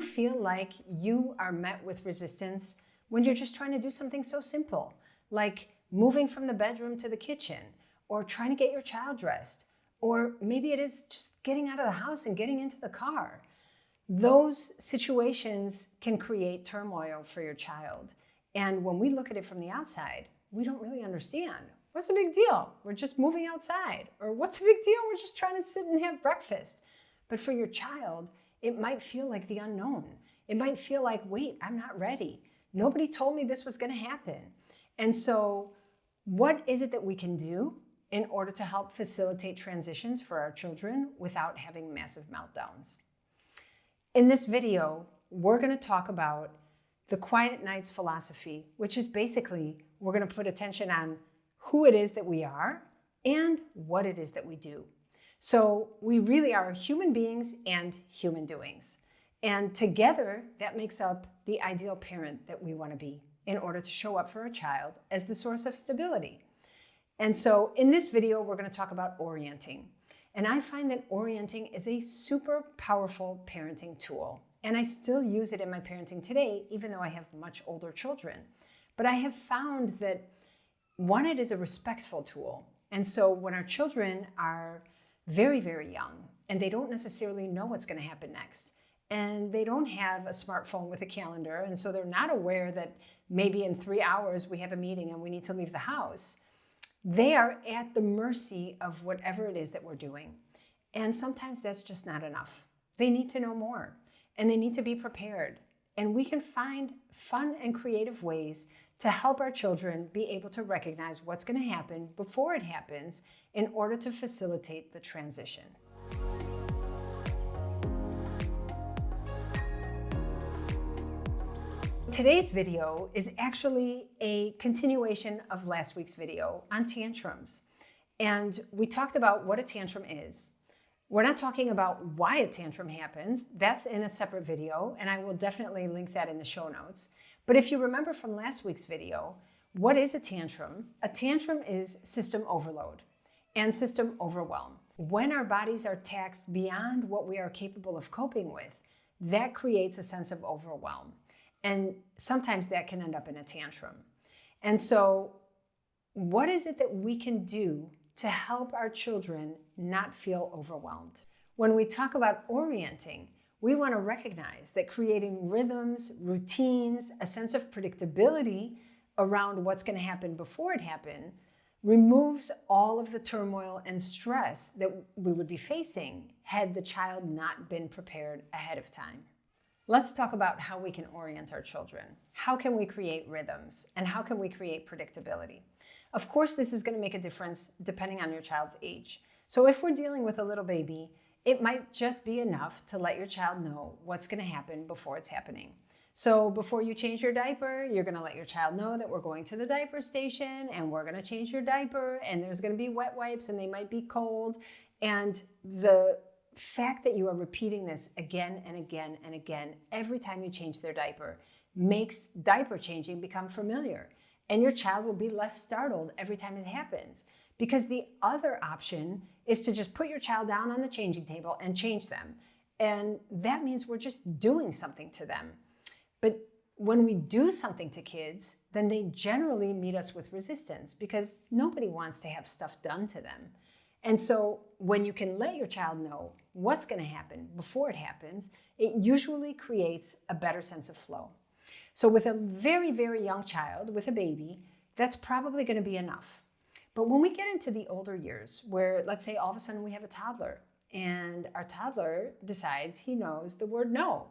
you feel like you are met with resistance when you're just trying to do something so simple, like moving from the bedroom to the kitchen, or trying to get your child dressed, or maybe it is just getting out of the house and getting into the car? Those situations can create turmoil for your child. And when we look at it from the outside, we don't really understand. What's the big deal? We're just moving outside. Or what's the big deal? We're just trying to sit and have breakfast. But for your child, it might feel like the unknown. It might feel like, wait, I'm not ready. Nobody told me this was going to happen. And so what is it that we can do in order to help facilitate transitions for our children without having massive meltdowns? In this video, we're going to talk about the quiet nights philosophy, which is basically we're going to put attention on who it is that we are and what it is that we do. So we really are human beings and human doings. And together, that makes up the ideal parent that we want to be in order to show up for a child as the source of stability. And so in this video, we're going to talk about orienting. And I find that orienting is a super powerful parenting tool. And I still use it in my parenting today, even though I have much older children. But I have found that, one, it is a respectful tool. And so when our children are very, very young and they don't necessarily know what's going to happen next, and they don't have a smartphone with a calendar, and so they're not aware that maybe in 3 hours we have a meeting and we need to leave the house, they are at the mercy of whatever it is that we're doing. And sometimes that's just not enough. They need to know more and they need to be prepared. And we can find fun and creative ways to help our children be able to recognize what's going to happen before it happens in order to facilitate the transition. Today's video is actually a continuation of last week's video on tantrums. And we talked about what a tantrum is. We're not talking about why a tantrum happens. That's in a separate video, and I will definitely link that in the show notes. But if you remember from last week's video, what is a tantrum? A tantrum is system overload and system overwhelm. When our bodies are taxed beyond what we are capable of coping with, that creates a sense of overwhelm. And sometimes that can end up in a tantrum. And so what is it that we can do to help our children not feel overwhelmed? When we talk about orienting, we want to recognize that creating rhythms, routines, a sense of predictability around what's going to happen before it happens removes all of the turmoil and stress that we would be facing had the child not been prepared ahead of time. Let's talk about how we can orient our children. How can we create rhythms? And how can we create predictability? Of course, this is going to make a difference depending on your child's age. So if we're dealing with a little baby, it might just be enough to let your child know what's going to happen before it's happening. So before you change your diaper, you're going to let your child know that we're going to the diaper station and we're going to change your diaper and there's going to be wet wipes and they might be cold. And the fact that you are repeating this again and again and again every time you change their diaper makes diaper changing become familiar. And your child will be less startled every time it happens. Because the other option is to just put your child down on the changing table and change them. And that means we're just doing something to them. But when we do something to kids, then they generally meet us with resistance because nobody wants to have stuff done to them. And so when you can let your child know what's going to happen before it happens, it usually creates a better sense of flow. So with a very, very young child, with a baby, that's probably going to be enough. But when we get into the older years, where let's say all of a sudden we have a toddler, and our toddler decides he knows the word no.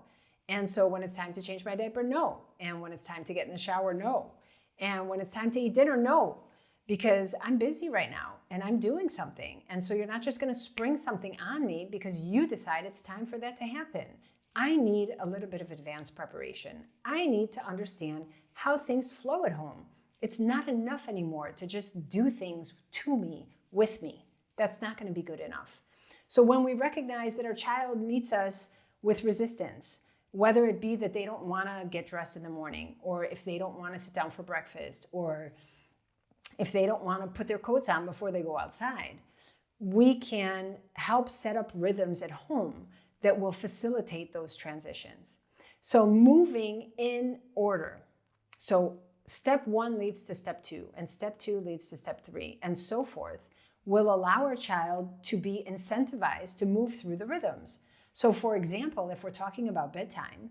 And so when it's time to change my diaper, no. And when it's time to get in the shower, no. And when it's time to eat dinner, no. Because I'm busy right now and I'm doing something. And so you're not just going to spring something on me because you decide it's time for that to happen. I need a little bit of advanced preparation. I need to understand how things flow at home. It's not enough anymore to just do things to me, with me. That's not going to be good enough. So when we recognize that our child meets us with resistance, whether it be that they don't want to get dressed in the morning, or if they don't want to sit down for breakfast, or if they don't want to put their coats on before they go outside, we can help set up rhythms at home that will facilitate those transitions. So moving in order. So step 1 leads to step 2, and step 2 leads to step 3, and so forth, will allow our child to be incentivized to move through the rhythms. So for example, if we're talking about bedtime,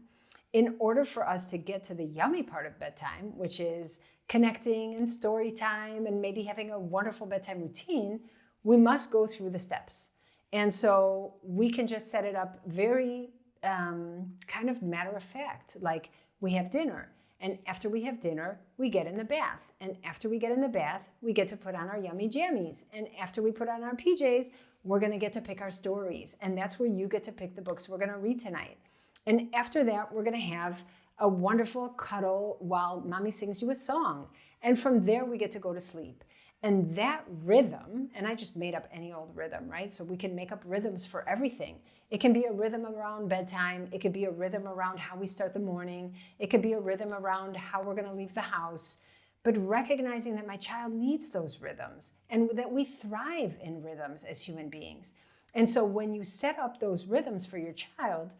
in order for us to get to the yummy part of bedtime, which is connecting and story time and maybe having a wonderful bedtime routine, we must go through the steps. And so we can just set it up very kind of matter of fact, like we have dinner. And after we have dinner, we get in the bath. And after we get in the bath, we get to put on our yummy jammies. And after we put on our PJs, we're going to get to pick our stories. And that's where you get to pick the books we're going to read tonight. And after that, we're going to have a wonderful cuddle while mommy sings you a song. And from there, we get to go to sleep. And that rhythm, and I just made up any old rhythm, right? So we can make up rhythms for everything. It can be a rhythm around bedtime. It could be a rhythm around how we start the morning. It could be a rhythm around how we're going to leave the house. But recognizing that my child needs those rhythms and that we thrive in rhythms as human beings. And so when you set up those rhythms for your child,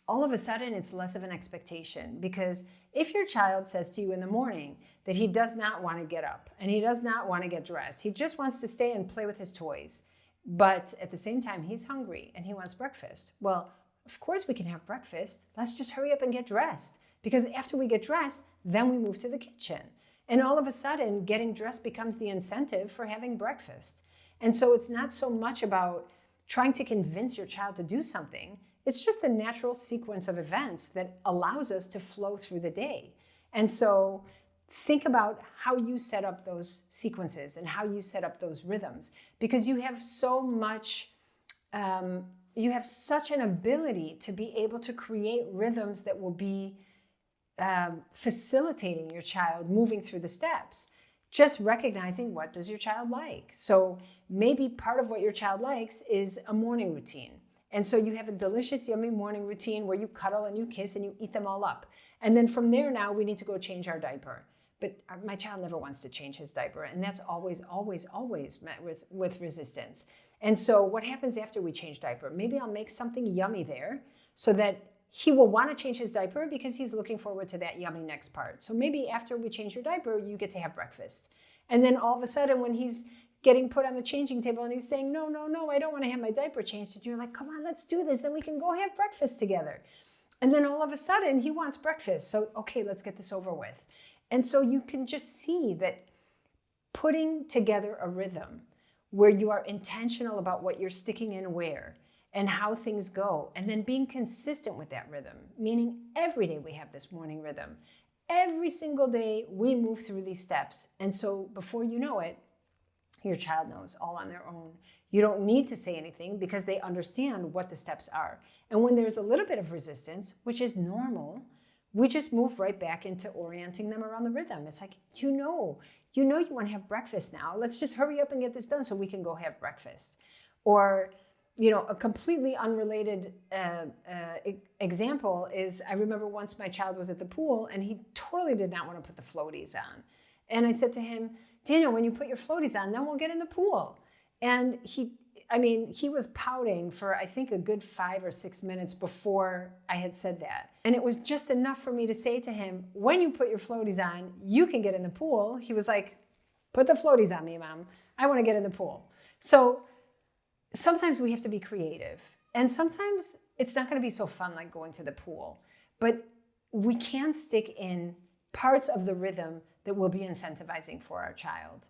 all of a sudden it's less of an expectation, because if your child says to you in the morning that he does not want to get up and he does not want to get dressed, he just wants to stay and play with his toys, but at the same time he's hungry and he wants breakfast. Well, of course we can have breakfast. Let's just hurry up and get dressed, because after we get dressed, then we move to the kitchen. And all of a sudden, getting dressed becomes the incentive for having breakfast. And so it's not so much about trying to convince your child to do something. It's just the natural sequence of events that allows us to flow through the day. And so think about how you set up those sequences and how you set up those rhythms, because you have so much, you have such an ability to be able to create rhythms that will be facilitating your child moving through the steps. Just recognizing, what does your child like? So maybe part of what your child likes is a morning routine. And so you have a delicious, yummy morning routine where you cuddle and you kiss and you eat them all up. And then from there, now we need to go change our diaper. But my child never wants to change his diaper. And that's always, always, always met with resistance. And so what happens after we change diaper? Maybe I'll make something yummy there so that he will want to change his diaper because he's looking forward to that yummy next part. So maybe after we change your diaper, you get to have breakfast. And then all of a sudden when he's getting put on the changing table and he's saying, no, no, no, I don't want to have my diaper changed. And you're like, come on, let's do this. Then we can go have breakfast together. And then all of a sudden he wants breakfast. So, okay, let's get this over with. And so you can just see that putting together a rhythm where you are intentional about what you're sticking in where and how things go, and then being consistent with that rhythm, meaning every day we have this morning rhythm. Every single day we move through these steps. And so before you know it, your child knows all on their own. You don't need to say anything because they understand what the steps are. And when there's a little bit of resistance, which is normal, we just move right back into orienting them around the rhythm. It's like, you know you want to have breakfast now. Let's just hurry up and get this done so we can go have breakfast. Or, a completely unrelated example is, I remember once my child was at the pool and he totally did not want to put the floaties on. And I said to him, Daniel, when you put your floaties on, then we'll get in the pool. And he was pouting for, I think, a good 5 or 6 minutes before I had said that. And it was just enough for me to say to him, when you put your floaties on, you can get in the pool. He was like, put the floaties on me, Mom. I want to get in the pool. So sometimes we have to be creative. And sometimes it's not going to be so fun like going to the pool. But we can stick in parts of the rhythm that will be incentivizing for our child.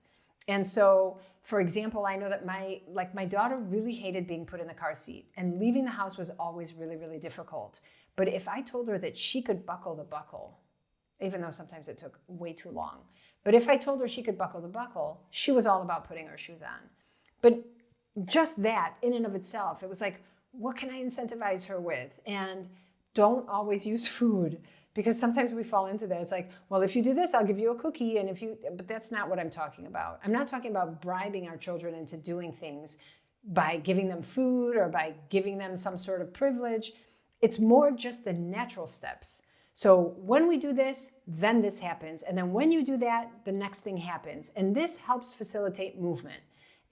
And so, for example, I know that my daughter really hated being put in the car seat, and leaving the house was always really, really difficult. But if I told her that she could buckle the buckle, even though sometimes it took way too long, but if I told her she could buckle the buckle, she was all about putting her shoes on. But just that in and of itself, it was like, what can I incentivize her with? And don't always use food. Because sometimes we fall into that. It's like, well, if you do this, I'll give you a cookie. But that's not what I'm talking about. I'm not talking about bribing our children into doing things by giving them food or by giving them some sort of privilege. It's more just the natural steps. So when we do this, then this happens. And then when you do that, the next thing happens. And this helps facilitate movement.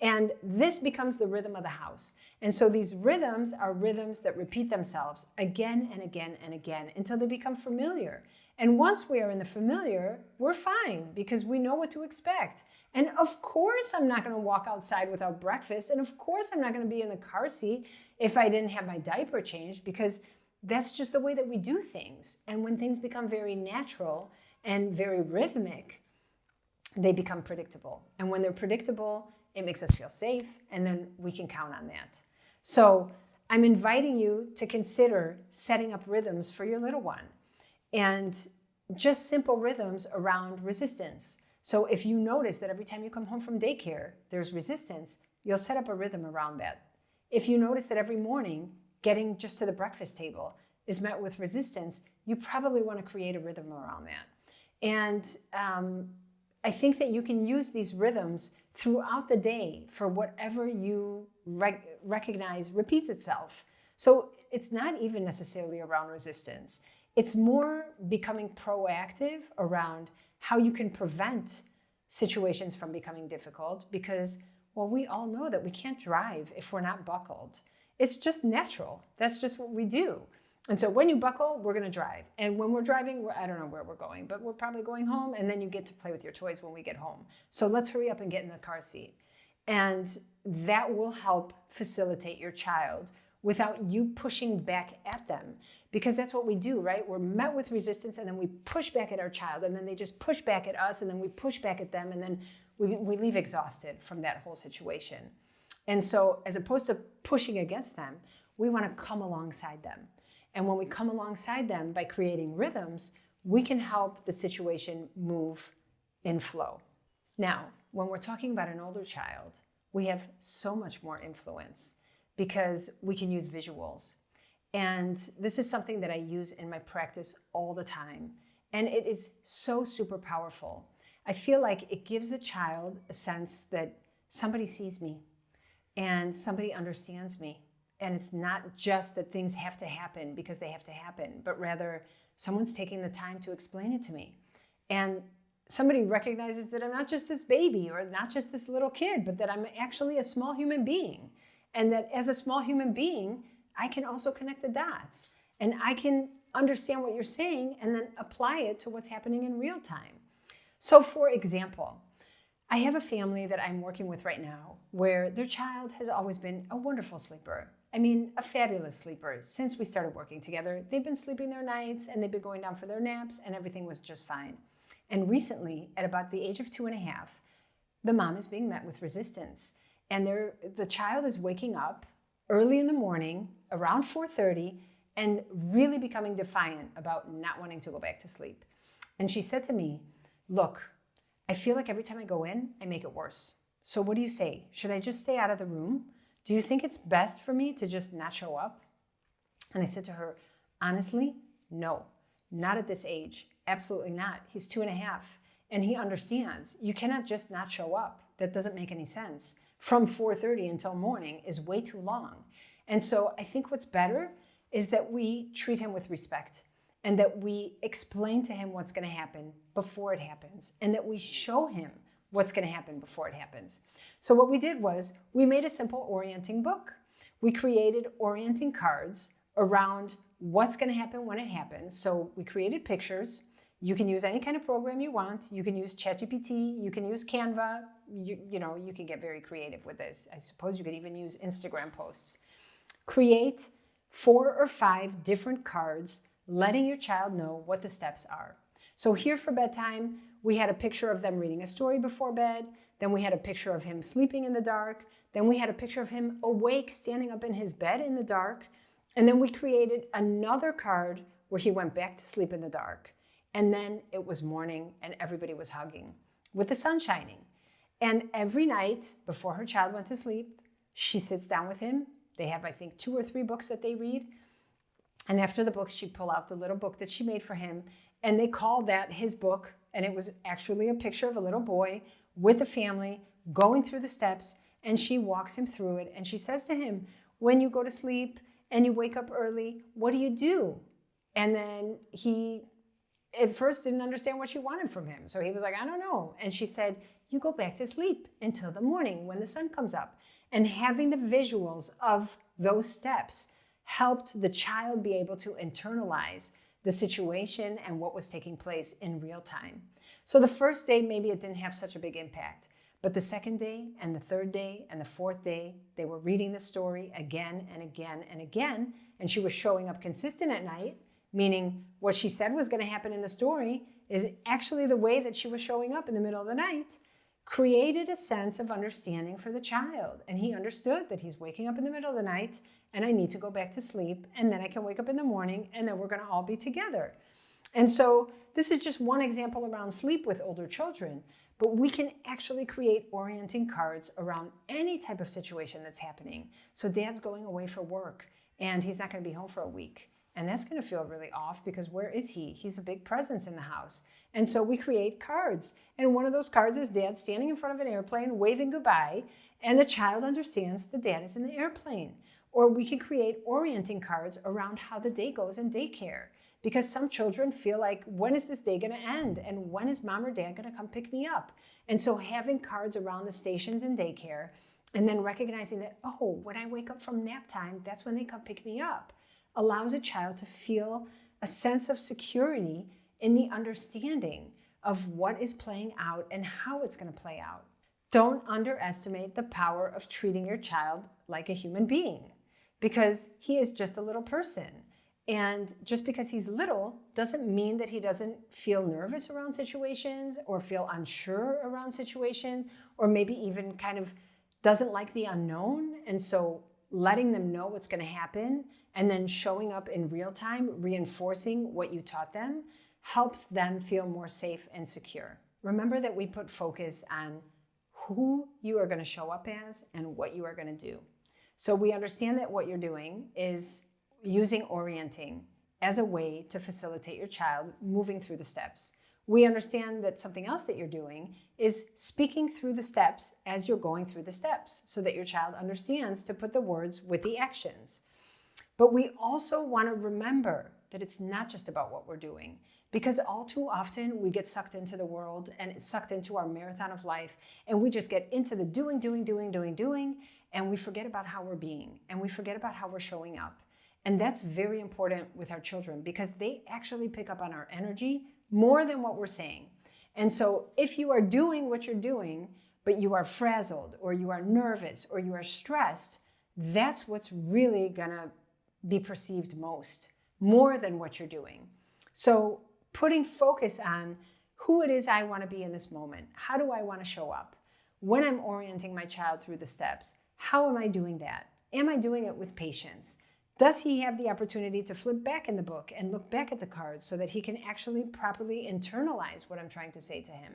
And this becomes the rhythm of the house. And so these rhythms are rhythms that repeat themselves again and again and again until they become familiar. And once we are in the familiar, we're fine because we know what to expect. And of course, I'm not going to walk outside without breakfast. And of course, I'm not going to be in the car seat if I didn't have my diaper changed, because that's just the way that we do things. And when things become very natural and very rhythmic, they become predictable. And when they're predictable, it makes us feel safe, and then we can count on that. So I'm inviting you to consider setting up rhythms for your little one, and just simple rhythms around resistance. So if you notice that every time you come home from daycare, there's resistance, you'll set up a rhythm around that. If you notice that every morning getting just to the breakfast table is met with resistance, you probably want to create a rhythm around that. And I think that you can use these rhythms throughout the day for whatever you recognize repeats itself. So it's not even necessarily around resistance. It's more becoming proactive around how you can prevent situations from becoming difficult, because, well, we all know that we can't drive if we're not buckled. It's just natural. That's just what we do. And so when you buckle, we're going to drive. And when we're driving, I don't know where we're going, but we're probably going home, and then you get to play with your toys when we get home. So let's hurry up and get in the car seat. And that will help facilitate your child without you pushing back at them. Because that's what we do, right? We're met with resistance, and then we push back at our child, and then they just push back at us, and then we push back at them, and then we leave exhausted from that whole situation. And so as opposed to pushing against them, we want to come alongside them. And when we come alongside them by creating rhythms, we can help the situation move in flow. Now, when we're talking about an older child, we have so much more influence because we can use visuals. And this is something that I use in my practice all the time. And it is so super powerful. I feel like it gives a child a sense that somebody sees me and somebody understands me. And it's not just that things have to happen because they have to happen, but rather someone's taking the time to explain it to me. And somebody recognizes that I'm not just this baby or not just this little kid, but that I'm actually a small human being. And that as a small human being, I can also connect the dots. And I can understand what you're saying and then apply it to what's happening in real time. So for example, I have a family that I'm working with right now where their child has always been a wonderful sleeper. I mean, a fabulous sleeper. Since we started working together, they've been sleeping their nights and they've been going down for their naps and everything was just fine. And recently, at about the age of 2.5, the mom is being met with resistance. And the child is waking up early in the morning, around 4:30, and really becoming defiant about not wanting to go back to sleep. And she said to me, look, I feel like every time I go in, I make it worse. So what do you say? Should I just stay out of the room? Do you think it's best for me to just not show up? And I said to her, honestly, no, not at this age. Absolutely not. He's 2.5 and he understands. You cannot just not show up. That doesn't make any sense. From 4:30 until morning is way too long. And so I think what's better is that we treat him with respect and that we explain to him what's going to happen before it happens and that we show him what's going to happen before it happens. So what we did was we made a simple orienting book. We created orienting cards around what's going to happen when it happens. So we created pictures. You can use any kind of program you want. You can use ChatGPT. You can use Canva. You can get very creative with this. I suppose you could even use Instagram posts. Create 4 or 5 different cards letting your child know what the steps are. So here for bedtime, we had a picture of them reading a story before bed. Then we had a picture of him sleeping in the dark. Then we had a picture of him awake, standing up in his bed in the dark. And then we created another card where he went back to sleep in the dark. And then it was morning and everybody was hugging with the sun shining. And every night before her child went to sleep, she sits down with him. They have, I think, 2 or 3 books that they read. And after the books, she'd pull out the little book that she made for him. And they called that his book. And it was actually a picture of a little boy with a family going through the steps. And she walks him through it. And she says to him, when you go to sleep and you wake up early, what do you do? And then he at first didn't understand what she wanted from him. So he was like, I don't know. And she said, you go back to sleep until the morning when the sun comes up. And having the visuals of those steps helped the child be able to internalize the situation and what was taking place in real time. So the first day, maybe it didn't have such a big impact, but the second day and the third day and the fourth day, they were reading the story again and again and again, and she was showing up consistent at night, meaning what she said was going to happen in the story is actually the way that she was showing up in the middle of the night, created a sense of understanding for the child. And he understood that he's waking up in the middle of the night and I need to go back to sleep, and then I can wake up in the morning and then we're going to all be together. And so this is just one example around sleep with older children, but we can actually create orienting cards around any type of situation that's happening. So dad's going away for work and he's not going to be home for a week. And that's going to feel really off because where is he? He's a big presence in the house. And so we create cards. And one of those cards is dad standing in front of an airplane, waving goodbye, and the child understands the dad is in the airplane. Or we can create orienting cards around how the day goes in daycare. Because some children feel like, when is this day going to end? And when is mom or dad going to come pick me up? And so having cards around the stations in daycare, and then recognizing that, oh, when I wake up from nap time, that's when they come pick me up, allows a child to feel a sense of security in the understanding of what is playing out and how it's going to play out. Don't underestimate the power of treating your child like a human being, because he is just a little person. And just because he's little doesn't mean that he doesn't feel nervous around situations or feel unsure around situations, or maybe even kind of doesn't like the unknown. And so letting them know what's going to happen and then showing up in real time, reinforcing what you taught them, helps them feel more safe and secure. Remember that we put focus on who you are going to show up as and what you are going to do. So we understand that what you're doing is using orienting as a way to facilitate your child moving through the steps. We understand that something else that you're doing is speaking through the steps as you're going through the steps so that your child understands to put the words with the actions. But we also want to remember that it's not just about what we're doing, because all too often we get sucked into the world and sucked into our marathon of life, and we just get into the doing, and we forget about how we're being, and we forget about how we're showing up. And that's very important with our children because they actually pick up on our energy more than what we're saying. And so if you are doing what you're doing, but you are frazzled or you are nervous or you are stressed, that's what's really gonna be perceived more than what you're doing. So putting focus on who it is I want to be in this moment. How do I want to show up? When I'm orienting my child through the steps, how am I doing that? Am I doing it with patience? Does he have the opportunity to flip back in the book and look back at the cards so that he can actually properly internalize what I'm trying to say to him?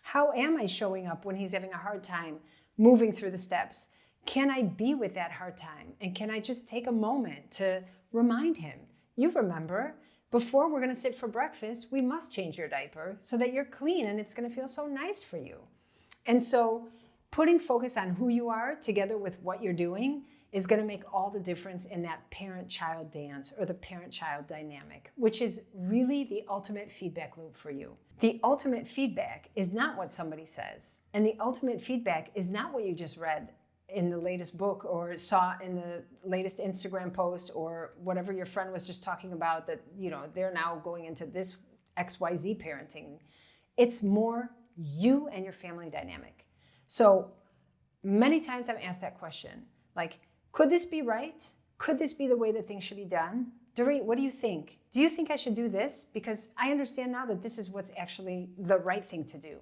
How am I showing up when he's having a hard time moving through the steps? Can I be with that hard time? And can I just take a moment to remind him, you remember, before we're going to sit for breakfast, we must change your diaper so that you're clean and it's going to feel so nice for you. And so putting focus on who you are together with what you're doing is going to make all the difference in that parent-child dance or the parent-child dynamic, which is really the ultimate feedback loop for you. The ultimate feedback is not what somebody says. And the ultimate feedback is not what you just read in the latest book or saw in the latest Instagram post or whatever your friend was just talking about that, they're now going into this XYZ parenting. It's more you and your family dynamic. So many times I'm asked that question, like, could this be right? Could this be the way that things should be done? Dorit, what do you think? Do you think I should do this? Because I understand now that this is what's actually the right thing to do.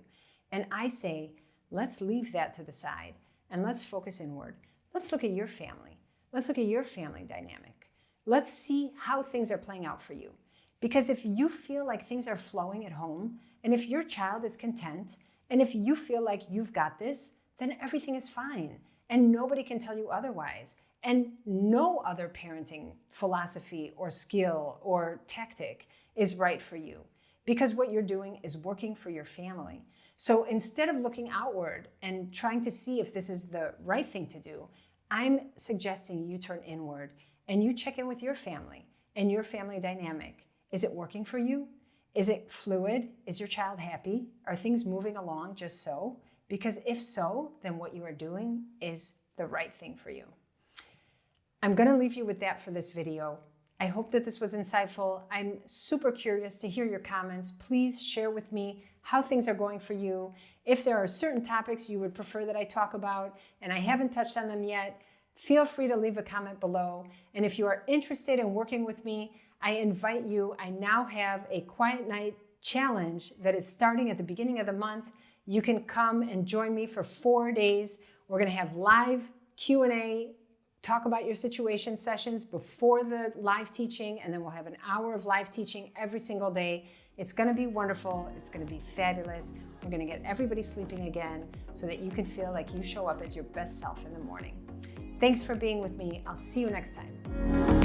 And I say, let's leave that to the side and let's focus inward. Let's look at your family. Let's look at your family dynamic. Let's see how things are playing out for you. Because if you feel like things are flowing at home, and if your child is content, and if you feel like you've got this, then everything is fine. And nobody can tell you otherwise. And no other parenting philosophy or skill or tactic is right for you. Because what you're doing is working for your family. So instead of looking outward and trying to see if this is the right thing to do, I'm suggesting you turn inward and you check in with your family and your family dynamic. Is it working for you? Is it fluid? Is your child happy? Are things moving along just so? Because if so, then what you are doing is the right thing for you. I'm going to leave you with that for this video. I hope that this was insightful. I'm super curious to hear your comments. Please share with me how things are going for you. If there are certain topics you would prefer that I talk about and I haven't touched on them yet, feel free to leave a comment below. And if you are interested in working with me, I invite you. I now have a Quiet Night challenge that is starting at the beginning of the month. You can come and join me for 4 days. We're going to have live Q&A, talk about your situation sessions before the live teaching, and then we'll have an hour of live teaching every single day. It's going to be wonderful. It's going to be fabulous. We're going to get everybody sleeping again so that you can feel like you show up as your best self in the morning. Thanks for being with me. I'll see you next time.